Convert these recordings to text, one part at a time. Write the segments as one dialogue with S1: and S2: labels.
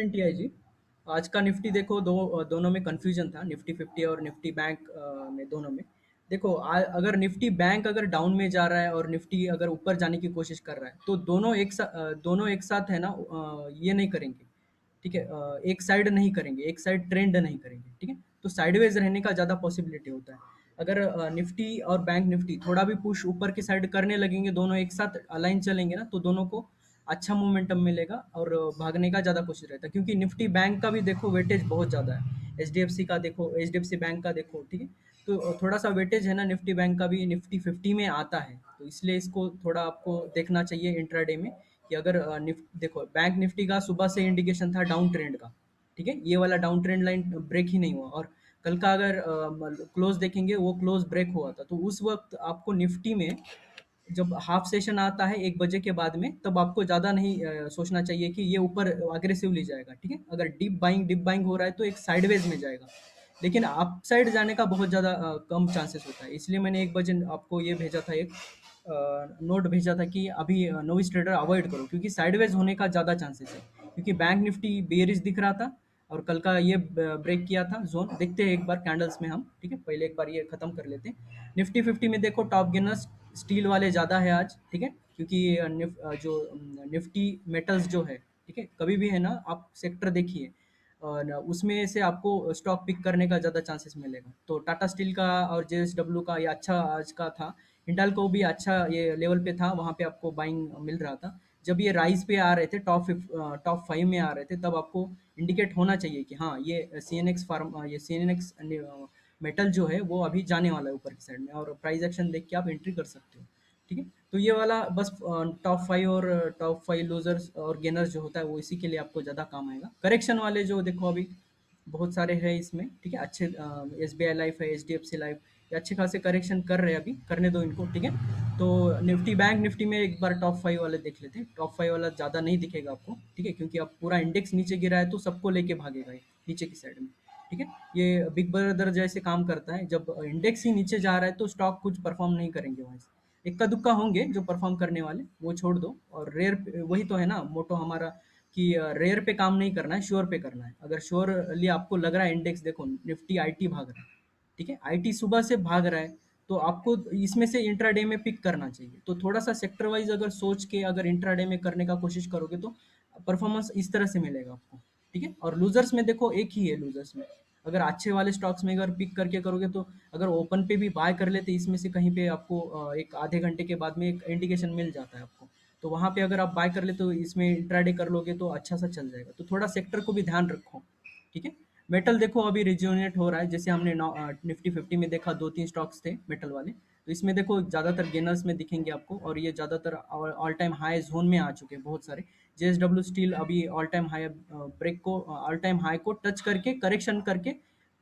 S1: TI जी। आज का Nifty देखो दोनों में कंफ्यूजन था, निफ्टी 50 और निफ्टी बैंक में दोनों में। देखो अगर निफ्टी बैंक अगर डाउन में जा रहा है और निफ्टी अगर ऊपर जाने की कोशिश कर रहा है तो दोनों एक साथ है ना, ये नहीं करेंगे। ठीक है, एक साइड नहीं करेंगे, एक साइड ट्रेंड नहीं करेंगे। ठीक है, तो साइडवेज रहने का ज़्यादा पॉसिबिलिटी होता है। अगर निफ्टी और बैंक निफ्टी थोड़ा भी पुश ऊपर की साइड करने लगेंगे, दोनों एक साथ अलाइन चलेंगे ना, तो दोनों को अच्छा मोमेंटम मिलेगा और भागने का ज़्यादा कोशिश रहता है, क्योंकि निफ्टी बैंक का भी देखो वेटेज बहुत ज़्यादा है। एचडीएफसी का देखो, एचडीएफसी बैंक का देखो। ठीक है, तो थोड़ा सा वेटेज है ना निफ्टी बैंक का भी निफ्टी 50 में आता है, तो इसलिए इसको थोड़ा आपको देखना चाहिए इंट्राडे में कि अगर देखो बैंक निफ्टी का सुबह से इंडिकेशन था डाउन ट्रेंड का। ठीक है, ये वाला डाउन ट्रेंड लाइन ब्रेक ही नहीं हुआ, और कल का अगर क्लोज देखेंगे वो क्लोज ब्रेक हुआ था, तो उस वक्त आपको निफ्टी में जब हाफ सेशन आता है 1 बजे के बाद में, तब आपको ज़्यादा नहीं सोचना चाहिए कि ये ऊपर अग्रेसिवली जाएगा। ठीक है, अगर डीप बाइंग हो रहा है तो एक साइडवेज में जाएगा, लेकिन अप साइड जाने का बहुत ज़्यादा कम चांसेस होता है। इसलिए मैंने 1 बजे आपको ये भेजा था, एक नोट भेजा था कि अभी नोविस ट्रेडर अवॉइड करो, क्योंकि साइडवेज होने का ज़्यादा चांसेस है। क्योंकि बैंक निफ्टी बेयरिश दिख रहा था और कल का ये ब्रेक किया था जोन। देखते हैं एक बार कैंडल्स में हम। ठीक है, पहले एक बार ये खत्म कर लेते हैं। निफ्टी 50 में देखो टॉप गेनर्स स्टील वाले ज़्यादा है आज। ठीक है, क्योंकि निफ्टी मेटल्स जो है, ठीक है, कभी भी है ना आप सेक्टर देखिए और उसमें से आपको स्टॉक पिक करने का ज़्यादा चांसेस मिलेगा। तो टाटा स्टील का और जेएसडब्ल्यू का ये अच्छा आज का था। हिंडाल्को भी अच्छा ये लेवल पे था, वहाँ पे आपको बाइंग मिल रहा था। जब ये राइज पे आ रहे थे, टॉप 5 में आ रहे थे, तब आपको इंडिकेट होना चाहिए कि हाँ ये सीएनएक्स मेटल जो है वो अभी जाने वाला है ऊपर की साइड में, और प्राइस एक्शन देख के आप एंट्री कर सकते हो। ठीक है, तो ये वाला बस टॉप फाइव लूजर्स और गेनर्स जो होता है वो इसी के लिए आपको ज़्यादा काम आएगा। करेक्शन वाले जो देखो अभी बहुत सारे हैं इसमें। ठीक है, अच्छे एसबीआई लाइफ है, एचडीएफसी लाइफ, ये अच्छे खासे करेक्शन कर रहे हैं, अभी करने दो इनको। ठीक है, तो निफ्टी बैंक निफ्टी में एक बार टॉप 5 वाले देख लेते हैं। टॉप 5 वाला ज़्यादा नहीं दिखेगा आपको। ठीक है, क्योंकि अब पूरा इंडेक्स नीचे गिरा है तो सबको लेके भागेगा ये नीचे की साइड में। ठीक है, ये बिग ब्रदर जैसे काम करता है, जब इंडेक्स ही नीचे जा रहा है तो स्टॉक कुछ परफॉर्म नहीं करेंगे वहाँ से। इक्का दुक्का होंगे जो परफॉर्म करने वाले, वो छोड़ दो। और रेयर, वही तो है ना मोटो हमारा, कि रेयर पे काम नहीं करना है, श्योर पे करना है। अगर श्योरली आपको लग रहा है इंडेक्स, देखो निफ्टी आईटी भाग रहा है। ठीक है, आईटी सुबह से भाग रहा है, तो आपको इसमें से इंट्राडे में पिक करना चाहिए। तो थोड़ा सा सेक्टर वाइज अगर सोच के अगर इंट्राडे में करने का कोशिश करोगे तो परफॉर्मेंस इस तरह से मिलेगा आपको। ठीक है, और लूजर्स में देखो एक ही है लूजर्स में। अगर अच्छे वाले स्टॉक्स में अगर पिक करके करोगे तो अगर ओपन पे भी बाय कर लेते इसमें से कहीं पे आपको एक आधे घंटे के बाद में एक इंडिकेशन मिल जाता है आपको, तो वहाँ पे अगर आप बाय कर ले तो इसमें इंट्राडे कर लोगे तो अच्छा सा चल जाएगा। तो थोड़ा सेक्टर को भी ध्यान रखो। ठीक है, मेटल देखो अभी रिज्यूनेट हो रहा है, जैसे हमने निफ्टी 50 में देखा 2-3 स्टॉक्स थे मेटल वाले, तो इसमें देखो ज़्यादातर गेनर्स में दिखेंगे आपको, और ये ज़्यादातर ऑल टाइम हाई जोन में आ चुके हैं बहुत सारे। जेएसडब्ल्यू स्टील अभी ऑल टाइम हाई ब्रेक को, ऑल टाइम हाई को टच करके करेक्शन करके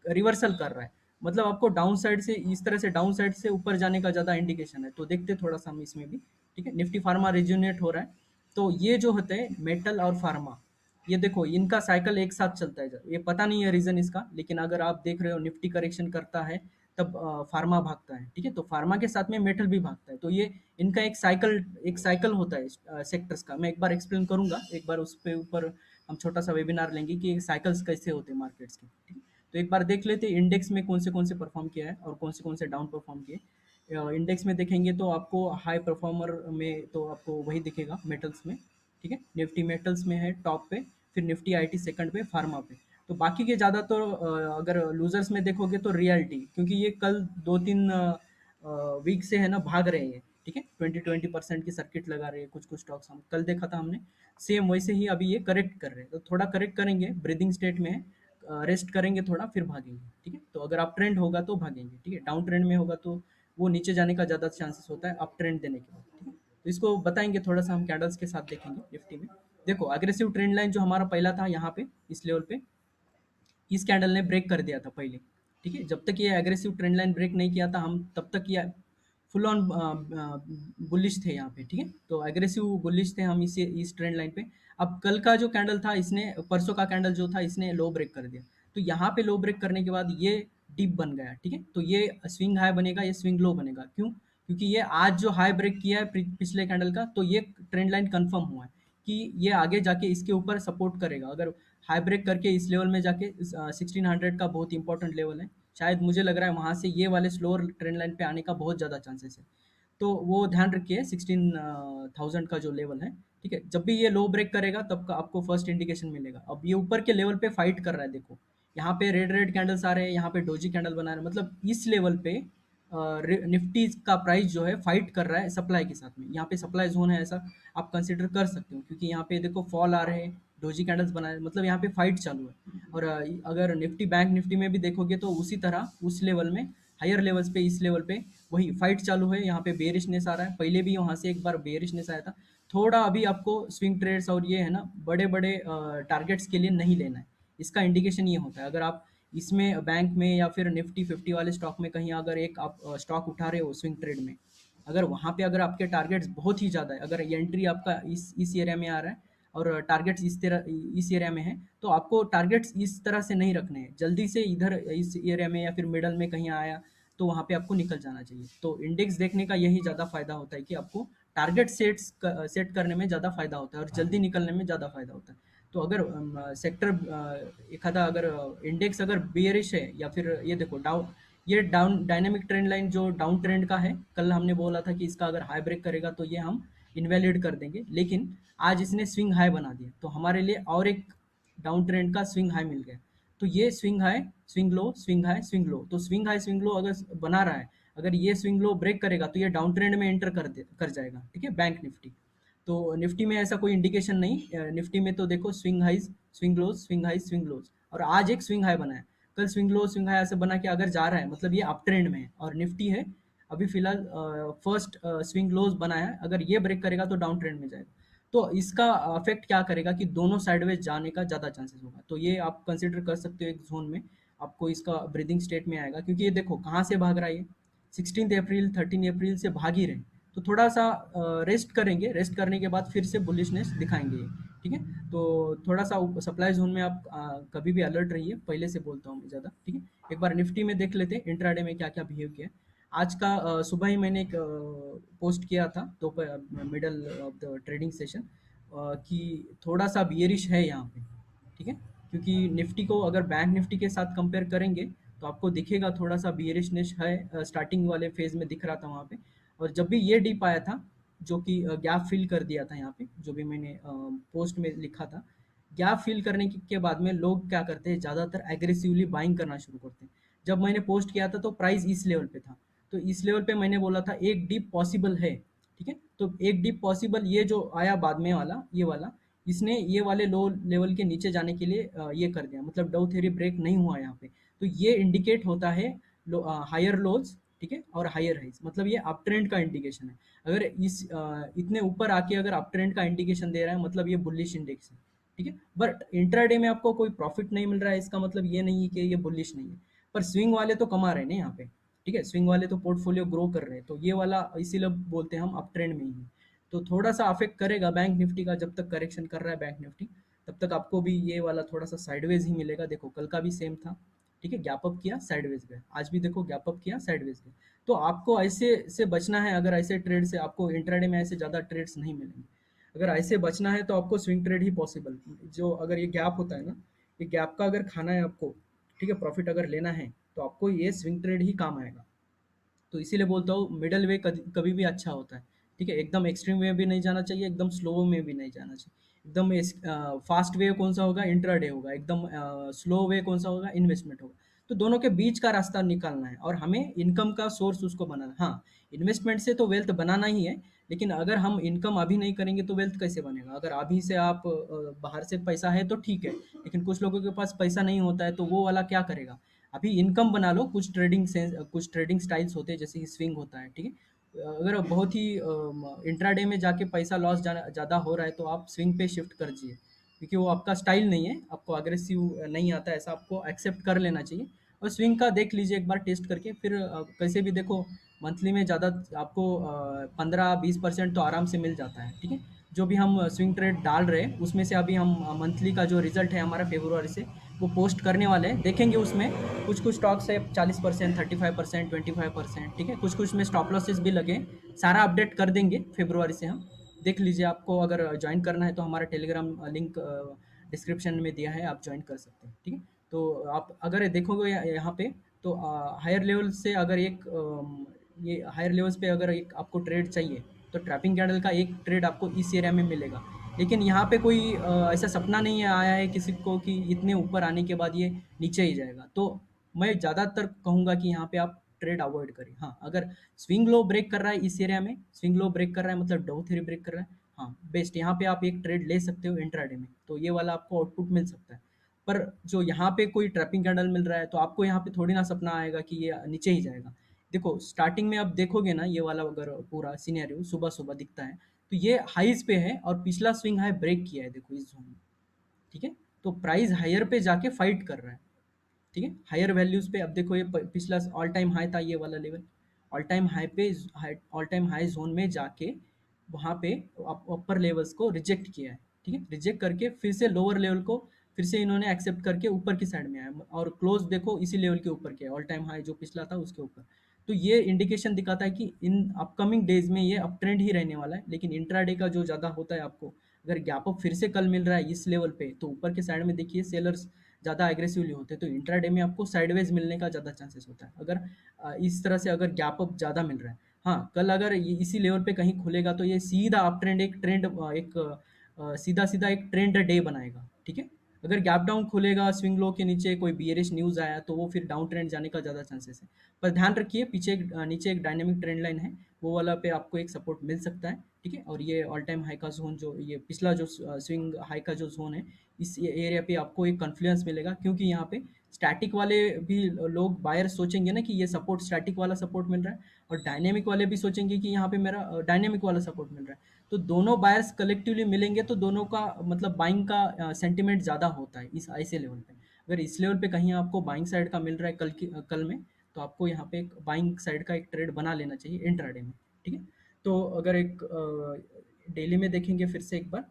S1: रिवर्सल कर रहा है। मतलब आपको डाउन साइड से इस तरह से डाउन साइड से ऊपर जाने का ज़्यादा इंडिकेशन है, तो देखते थोड़ा सा हम इसमें भी। ठीक है, निफ्टी फार्मा रिज्यूनेट हो रहा है। तो ये जो होते हैं मेटल और फार्मा, ये देखो इनका साइकिल एक साथ चलता है। ये पता नहीं है रीजन इसका, लेकिन अगर आप देख रहे हो निफ्टी करेक्शन करता है तब फार्मा भागता है। ठीक है, तो फार्मा के साथ में मेटल भी भागता है, तो ये इनका एक साइकिल होता है सेक्टर्स का। मैं एक बार एक्सप्लेन करूंगा, एक बार उस पे ऊपर हम छोटा सा वेबिनार लेंगे कि साइकिल्स कैसे होते हैं मार्केट्स के। ठीक है, तो एक बार देख लेते हैं इंडेक्स में कौन से परफॉर्म किया है और कौन से डाउन परफॉर्म किए। इंडेक्स में देखेंगे तो आपको हाई परफॉर्मर में तो आपको वही दिखेगा मेटल्स में। ठीक है, निफ्टी मेटल्स में है टॉप पे, फिर निफ्टी आईटी सेकंड पे, फार्मा पे। तो बाकी के ज़्यादा तो अगर लूजर्स में देखोगे तो रियलिटी, क्योंकि ये कल 2-3 वीक से है ना भाग रहे हैं। ठीक है, 20% की सर्किट लगा रहे हैं कुछ कुछ स्टॉक्स, हम कल देखा था हमने। सेम वैसे ही अभी ये करेक्ट कर रहे हैं, तो थोड़ा करेक्ट करेंगे, ब्रीदिंग स्टेट में है, रेस्ट करेंगे थोड़ा, फिर भागेंगे। ठीक है, तो अगर अप ट्रेंड होगा तो भागेंगे। ठीक है, डाउन ट्रेंड में होगा तो वो नीचे जाने का ज़्यादा चांसेस होता है अप ट्रेंड देने के बाद। ठीक है, तो इसको बताएंगे थोड़ा सा हम कैंडल्स के साथ देखेंगे निफ्टी में। देखो अग्रेसिव ट्रेंड लाइन जो हमारा पहला था यहाँ पे इस लेवल पे, इस कैंडल ने ब्रेक कर दिया था पहले। ठीक है, जब तक ये एग्रेसिव ट्रेंड लाइन ब्रेक नहीं किया था हम, तब तक ये फुल ऑन बुलिश थे यहाँ पे। ठीक है, तो एग्रेसिव बुलिश थे हम इस ट्रेंड लाइन पे। अब कल का जो कैंडल था, इसने परसों का कैंडल जो था इसने लो ब्रेक कर दिया, तो यहाँ पे लो ब्रेक करने के बाद ये डिप बन गया। ठीक है, तो ये स्विंग हाई बनेगा, ये स्विंग लो बनेगा। क्यों? क्योंकि ये आज जो हाई ब्रेक किया है पिछले कैंडल का, तो ये ट्रेंड लाइन कंफर्म हुआ है कि ये आगे जाके इसके ऊपर सपोर्ट करेगा। अगर हाई ब्रेक करके इस लेवल में जाके 1600 का बहुत इंपॉर्टेंट लेवल है। शायद मुझे लग रहा है वहाँ से ये वाले स्लोअर ट्रेंड लाइन पे आने का बहुत ज़्यादा चांसेस है। तो वो ध्यान रखिए 16,000 का जो लेवल है, ठीक है? जब भी ये लो ब्रेक करेगा तब का आपको फर्स्ट इंडिकेशन मिलेगा। अब ये ऊपर के लेवल पे फाइट कर रहा है देखो, यहाँ पे रेड रेड कैंडल्स आ रहे हैं, यहाँ पे डोजी कैंडल बना रहे हैं, मतलब इस लेवल पे निफ्टी का प्राइस जो है फाइट कर रहा है सप्लाई के साथ में। यहाँ पे सप्लाई जोन है, ऐसा आप कंसिडर कर सकते हो, क्योंकि यहाँ पे देखो फॉल आ रहे हैं, डोजी कैंडल्स बना रहे हैं, मतलब यहाँ पे फाइट चालू है। और अगर निफ्टी बैंक निफ्टी में भी देखोगे तो उसी तरह उस लेवल में हायर लेवल्स पे इस लेवल पे वही फाइट चालू है। यहाँ पे बेरिशनेस आ रहा है, पहले भी वहाँ से एक बार बेरिशनेस आया था। थोड़ा अभी आपको स्विंग ट्रेड्स और ये है ना बड़े बड़े टारगेट्स के लिए नहीं लेना है। इसका इंडिकेशन ये होता है, अगर आप इसमें बैंक में या फिर निफ्टी 50 वाले स्टॉक में कहीं अगर एक आप स्टॉक उठा रहे हो स्विंग ट्रेड में, अगर वहाँ पे अगर आपके टारगेट्स बहुत ही ज़्यादा है, अगर ये एंट्री आपका इस एरिया में आ रहा है और टारगेट्स इस तरह इस एरिया में है, तो आपको टारगेट्स इस तरह से नहीं रखने हैं। जल्दी से इधर इस एरिया में या फिर मिडल में कहीं आया तो वहाँ पे आपको निकल जाना चाहिए। तो इंडेक्स देखने का यही ज़्यादा फायदा होता है कि आपको टारगेट सेट करने में ज़्यादा फायदा होता है और जल्दी निकलने में ज़्यादा फायदा होता है। तो अगर सेक्टर एखादा अगर इंडेक्स अगर बेयरिश है या फिर ये देखो डाउन, ये डाउन डायनेमिक ट्रेंड लाइन जो डाउन ट्रेंड का है, कल हमने बोला था कि इसका अगर हाई ब्रेक करेगा तो ये हम इनवैलिड कर देंगे, लेकिन आज इसने स्विंग हाई बना दिया तो हमारे लिए और एक डाउन ट्रेंड का स्विंग हाई मिल गया। तो ये swing high swing low swing high swing low, तो स्विंग हाई स्विंग लो अगर बना रहा है, अगर ये स्विंग लो ब्रेक करेगा तो ये डाउन ट्रेंड में एंटर कर जाएगा, ठीक है, बैंक निफ्टी। तो निफ्टी में ऐसा कोई इंडिकेशन नहीं, निफ्टी में तो देखो स्विंग हाइज स्विंग लोज स्विंग हाइज स्विंग लोज, और आज एक स्विंग हाई बना है। कल स्विंग लो स्विंग हाई ऐसे बना के अगर जा रहा है मतलब ये अप ट्रेंड में है, और निफ्टी है अभी फिलहाल फर्स्ट स्विंग लोज बना है, अगर ये ब्रेक करेगा तो डाउन ट्रेंड में जाएगा। तो इसका अफेक्ट क्या करेगा कि दोनों साइडवेज जाने का ज़्यादा चांसेस होगा। तो ये आप कंसिडर कर सकते हो एक जोन में, आपको इसका ब्रीदिंग स्टेट में आएगा, क्योंकि ये देखो कहाँ से भाग रहा है ये 16 अप्रैल 13 अप्रैल से भाग ही रहे। तो थोड़ा सा रेस्ट करेंगे, रेस्ट करने के बाद फिर से बुलिशनेस दिखाएंगे ये, ठीक है। तो थोड़ा सा सप्लाई जोन में आप कभी भी अलर्ट रहिए, पहले से बोलता हूँ मैं ज़्यादा, ठीक है। एक बार निफ्टी में देख लेते हैं इंट्राडे में क्या क्या बिहेव किया। आज का सुबह ही मैंने एक पोस्ट किया था दोपहर middle of the trading session कि थोड़ा सा बियरिश है यहाँ पे, ठीक है। क्योंकि निफ्टी को अगर बैंक निफ्टी के साथ कंपेयर करेंगे तो आपको दिखेगा थोड़ा सा बियरिशनेस है, स्टार्टिंग वाले फेज में दिख रहा था वहाँ पे। और जब भी ये डीप आया था, जो कि गैप फिल कर दिया था यहाँ पे, जो भी मैंने पोस्ट में लिखा था, गैप फिल करने के बाद में लोग क्या करते हैं, ज़्यादातर एग्रेसिवली बाइंग करना शुरू करते हैं। जब मैंने पोस्ट किया था तो प्राइस इस लेवल पे था, तो इस लेवल पे मैंने बोला था एक डिप पॉसिबल है, ठीक है। तो एक डिप पॉसिबल, ये जो आया बाद में वाला ये वाला, इसने ये वाले लो लेवल के नीचे जाने के लिए ये कर दिया, मतलब डाउ थ्योरी ब्रेक नहीं हुआ यहाँ पे। तो ये इंडिकेट होता है हायर लोज, ठीक है, और हायर हाइज, मतलब ये अप ट्रेंड का इंडिकेशन है। अगर इतने ऊपर आके अगर अप ट्रेंड का इंडिकेशन दे रहा है मतलब ये बुलिश इंडेक्स है, ठीक है। बट इंट्राडे में आपको कोई प्रॉफिट नहीं मिल रहा है, इसका मतलब ये नहीं है कि ये बुलिश नहीं है। पर स्विंग वाले तो कमा रहे हैं ना यहाँ पे, ठीक है, स्विंग वाले तो पोर्टफोलियो ग्रो कर रहे हैं, तो ये वाला इसीलिए बोलते हैं हम अप ट्रेंड में ही है। तो थोड़ा सा अफेक्ट करेगा बैंक निफ्टी का, जब तक करेक्शन कर रहा है बैंक निफ्टी तब तक आपको भी ये वाला थोड़ा सा साइडवेज ही मिलेगा। देखो कल का भी सेम था, ठीक है, गैप अप किया साइडवेज गया, आज भी देखो गैप अप किया साइडवेज गया। तो आपको ऐसे से बचना है, अगर ऐसे ट्रेड से आपको इंट्राडे में ऐसे ज़्यादा ट्रेड्स नहीं मिलेंगे। अगर ऐसे बचना है तो आपको स्विंग ट्रेड ही पॉसिबल, जो अगर ये गैप होता है ना, ये गैप का अगर खाना है आपको, ठीक है, प्रॉफिट अगर लेना है तो आपको ये स्विंग ट्रेड ही काम आएगा। तो इसीलिए बोलता हूँ मिडल वे कभी भी अच्छा होता है, ठीक है। एकदम एक्सट्रीम वे भी नहीं जाना चाहिए, एकदम स्लो में भी नहीं जाना चाहिए। एकदम फास्ट वे कौन सा होगा, इंट्राडे होगा, एकदम स्लो वे कौन सा होगा, इन्वेस्टमेंट होगा। तो दोनों के बीच का रास्ता निकालना है और हमें इनकम का सोर्स उसको बनाना है। हाँ, इन्वेस्टमेंट से तो वेल्थ बनाना ही है, लेकिन अगर हम इनकम अभी नहीं करेंगे तो वेल्थ कैसे बनेगा। अगर अभी से आप बाहर से पैसा है तो ठीक है, लेकिन कुछ लोगों के पास पैसा नहीं होता है तो वो वाला क्या करेगा। अभी इनकम बना लो, कुछ ट्रेडिंग स्टाइल्स होते हैं जैसे कि स्विंग होता है, ठीक है। अगर बहुत ही इंट्राडे में जाके पैसा लॉस ज़्यादा हो रहा है तो आप स्विंग पे शिफ्ट कर दीजिए, क्योंकि वो आपका स्टाइल नहीं है, आपको अग्रेसिव नहीं आता, ऐसा आपको एक्सेप्ट कर लेना चाहिए। और स्विंग का देख लीजिए एक बार टेस्ट करके, फिर कैसे भी देखो मंथली में ज़्यादा आपको 15-20% तो आराम से मिल जाता है, ठीक है। जो भी हम स्विंग ट्रेड डाल रहे हैं उसमें से अभी हम मंथली का जो रिजल्ट है हमारा फरवरी से वो पोस्ट करने वाले हैं, देखेंगे उसमें कुछ कुछ स्टॉक्स है 40%, 35%, 25%, ठीक है, कुछ कुछ में स्टॉप लॉसेस भी लगे। सारा अपडेट कर देंगे फरवरी से हम, देख लीजिए। आपको अगर ज्वाइन करना है तो हमारा टेलीग्राम लिंक डिस्क्रिप्शन में दिया है, आप ज्वाइन कर सकते हैं, ठीक है। तो आप अगर देखोगे यहाँ पे, तो हायर लेवल से अगर ये हायर लेवल्स पे अगर एक आपको ट्रेड चाहिए, तो ट्रैपिंग कैंडल का एक ट्रेड आपको इस एरिया में मिलेगा। लेकिन यहाँ पे कोई ऐसा सपना नहीं आया है किसी को कि इतने ऊपर आने के बाद ये नीचे ही जाएगा। तो मैं ज़्यादातर कहूँगा कि यहाँ पे आप ट्रेड अवॉइड करें। हाँ, अगर स्विंग लो ब्रेक कर रहा है इस एरिया में, स्विंग लो ब्रेक कर रहा है मतलब डाउ थ्री ब्रेक कर रहा है, हाँ बेस्ट, यहाँ पे आप एक ट्रेड ले सकते हो इंट्राडे में, तो ये वाला आपको आउटपुट मिल सकता है। पर जो यहाँ पे कोई ट्रैपिंग कैंडल मिल रहा है, तो आपको यहाँ पे थोड़ी ना सपना आएगा कि ये नीचे ही जाएगा। देखो स्टार्टिंग में आप देखोगे ना, ये वाला अगर पूरा सिनेरियो सुबह सुबह दिखता है, तो ये हाईज पे है और पिछला स्विंग हाई ब्रेक किया है, देखो इस जोन में, ठीक है। तो प्राइस हायर पे जाके फाइट कर रहा है, ठीक है, हायर वैल्यूज पे। अब देखो ये पिछला ऑल टाइम हाई था, ये वाला लेवल ऑल टाइम हाई पे, ऑल टाइम हाई जोन में जाके वहां पे अपर लेवल्स को रिजेक्ट किया है, ठीक है। रिजेक्ट करके फिर से लोअर लेवल को फिर से इन्होंने एक्सेप्ट करके ऊपर की साइड में आया, और क्लोज देखो इसी लेवल के ऊपर किया, ऑल टाइम हाई जो पिछला था उसके ऊपर। तो ये इंडिकेशन दिखाता है कि इन अपकमिंग डेज में ये अप ट्रेंड ही रहने वाला है। लेकिन इंट्राडे का जो ज्यादा होता है, आपको अगर गैप अप फिर से कल मिल रहा है इस लेवल पे, तो ऊपर के साइड में देखिए सेलर्स ज़्यादा एग्रेसिवली होते हैं, तो इंट्राडे में आपको साइडवेज मिलने का ज़्यादा चांसेस होता है, अगर इस तरह से अगर गैप अप ज़्यादा मिल रहा है। हाँ, कल अगर इसी लेवल पे कहीं खुलेगा, तो ये सीधा अप ट्रेंड, एक ट्रेंड, एक सीधा सीधा एक ट्रेंड डे बनाएगा, ठीक है। अगर गैप डाउन खुलेगा स्विंग लो के नीचे, कोई बियरिश न्यूज आया, तो वो फिर डाउन ट्रेंड जाने का ज़्यादा चांसेस है। पर ध्यान रखिए पीछे नीचे एक डायनेमिक ट्रेंड लाइन है, वो वाला पे आपको एक सपोर्ट मिल सकता है, ठीक है। और ये ऑल टाइम हाई का जोन, जो ये पिछला जो स्विंग हाई का जो जोन है, इस एरिया पे आपको एक कॉन्फ्लुएंस मिलेगा, क्योंकि यहाँ पे स्टैटिक वाले भी लोग बायर सोचेंगे ना कि ये सपोर्ट स्टैटिक वाला सपोर्ट मिल रहा है, और डायनेमिक वाले भी सोचेंगे कि यहाँ पे मेरा डायनेमिक वाला सपोर्ट मिल रहा है। तो दोनों बायर्स कलेक्टिवली मिलेंगे, तो दोनों का मतलब बाइंग का सेंटिमेंट ज़्यादा होता है इस ऐसे लेवल पे। अगर इस लेवल पे कहीं आपको बाइंग साइड का मिल रहा है कल में, तो आपको यहाँ पे एक बाइंग साइड का एक ट्रेड बना लेना चाहिए इंट्राडे में, ठीक है। तो अगर एक डेली में देखेंगे फिर से एक बार,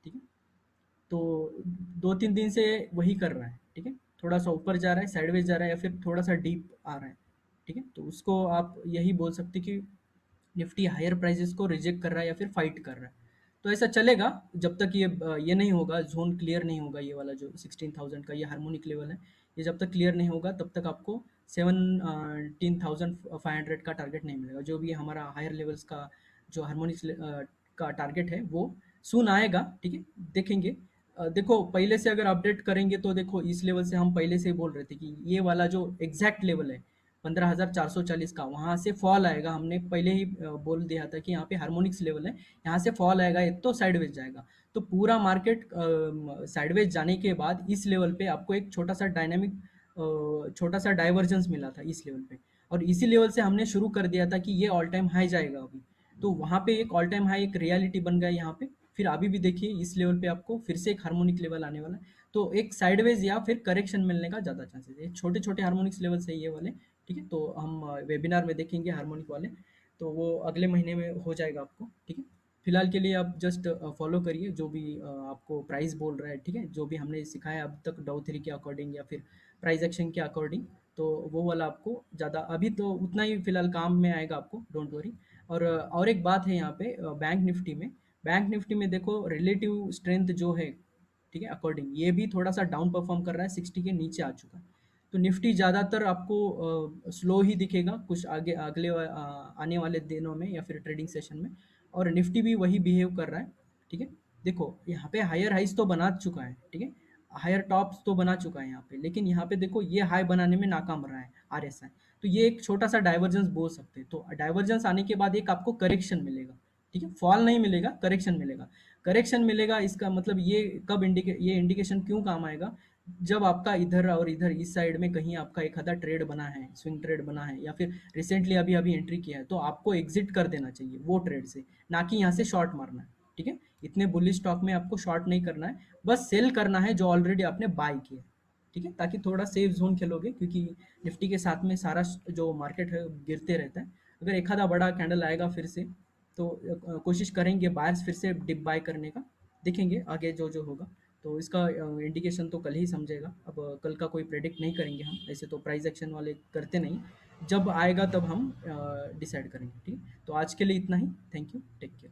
S1: ठीक है, तो 2-3 दिन से वही कर रहा है, ठीक है। थोड़ा-सा ऊपर जा रहा है, साइडवेज़ जा रहा है, या फिर थोड़ा-सा डीप आ रहा है, ठीक है। तो उसको आप यही बोल सकते हैं कि निफ्टी हायर प्राइसेस को रिजेक्ट कर रहा है या फिर फाइट कर रहा है। तो ऐसा चलेगा जब तक ये नहीं होगा, ज़ोन क्लियर नहीं होगा, ये वाला जो 16,000 का ये हार्मोनिक लेवल है, ये जब तक क्लियर नहीं होगा तब तक आपको 17,500 का टारगेट नहीं मिलेगा। जो भी हमारा हायर लेवल्स का जो हार्मोनिक्स का टारगेट है, वो सून आएगा, ठीक है, देखेंगे। देखो पहले से अगर अपडेट करेंगे, तो देखो इस लेवल से हम पहले से ही बोल रहे थे कि ये वाला जो एग्जैक्ट लेवल है 15,440 का, वहां से फॉल आएगा। हमने पहले ही बोल दिया था कि यहाँ पे हार्मोनिक्स लेवल है, यहाँ से फॉल आएगा, एक तो साइडवेज जाएगा। तो पूरा मार्केट साइडवेज जाने के बाद इस लेवल पे आपको एक छोटा सा डायनामिक, छोटा सा डाइवर्जेंस मिला था इस लेवल पे, और इसी लेवल से हमने शुरू कर दिया था कि ये ऑल टाइम हाई जाएगा अभी। तो वहां पे एक ऑल टाइम हाई एक रियलिटी बन गया यहाँ पे। फिर अभी भी देखिए इस लेवल पे आपको फिर से एक हार्मोनिक लेवल आने वाला है, तो एक साइडवेज या फिर करेक्शन मिलने का ज़्यादा चांसेस है। छोटे छोटे हार्मोनिक्स लेवल से ये वाले, ठीक है। तो हम वेबिनार में देखेंगे हार्मोनिक वाले, तो वो अगले महीने में हो जाएगा आपको, ठीक है। फिलहाल के लिए आप जस्ट फॉलो करिए जो भी आपको प्राइस बोल रहा है, ठीक है, जो भी हमने सिखाया अब तक डाउ थ्री के अकॉर्डिंग या फिर प्राइस एक्शन के अकॉर्डिंग, तो वो वाला आपको ज़्यादा अभी तो उतना ही फिलहाल काम में आएगा आपको, डोंट वरी। और एक बात है यहाँ पे बैंक निफ्टी में देखो रिलेटिव स्ट्रेंथ जो है, ठीक है, अकॉर्डिंग ये भी थोड़ा सा डाउन परफॉर्म कर रहा है, 60 के नीचे आ चुका है। तो निफ्टी ज़्यादातर आपको स्लो ही दिखेगा कुछ आगे अगले आने वाले दिनों में या फिर ट्रेडिंग सेशन में, और निफ्टी भी वही बिहेव कर रहा है, ठीक है। देखो यहाँ पे हायर हाइस तो बना चुका है, ठीक है, हायर टॉप्स तो बना चुका है यहाँ पे, लेकिन यहाँ पे देखो ये हाई बनाने में नाकाम रहा है आरएसआई। तो ये एक छोटा सा डाइवर्जेंस बोल सकते हैं। तो डाइवर्जेंस आने के बाद एक आपको करेक्शन मिलेगा, ठीक है, फॉल नहीं मिलेगा, करेक्शन मिलेगा। करेक्शन मिलेगा इसका मतलब ये कब ये इंडिकेशन क्यों काम आएगा, जब आपका इधर और इधर इस साइड में कहीं आपका एक आधा ट्रेड बना है, स्विंग ट्रेड बना है, या फिर रिसेंटली अभी अभी एंट्री किया है, तो आपको एग्जिट कर देना चाहिए वो ट्रेड से, ना कि यहाँ से शॉर्ट मारना है, ठीक है। इतने बुलिश स्टॉक में आपको शॉर्ट नहीं करना है, बस सेल करना है जो ऑलरेडी आपने बाय किया है, ठीक है, ताकि थोड़ा सेफ जोन खेलोगे, क्योंकि निफ्टी के साथ में सारा जो मार्केट है गिरते रहता है। अगर एक आधा बड़ा कैंडल आएगा फिर से, तो कोशिश करेंगे बायर्स फिर से डिप बाय करने का, देखेंगे आगे जो जो होगा। तो इसका इंडिकेशन तो कल ही समझेगा। अब कल का कोई प्रेडिक्ट नहीं करेंगे हम, ऐसे तो प्राइस एक्शन वाले करते नहीं, जब आएगा तब हम डिसाइड करेंगे, ठीक है। तो आज के लिए इतना ही, थैंक यू, टेक केयर।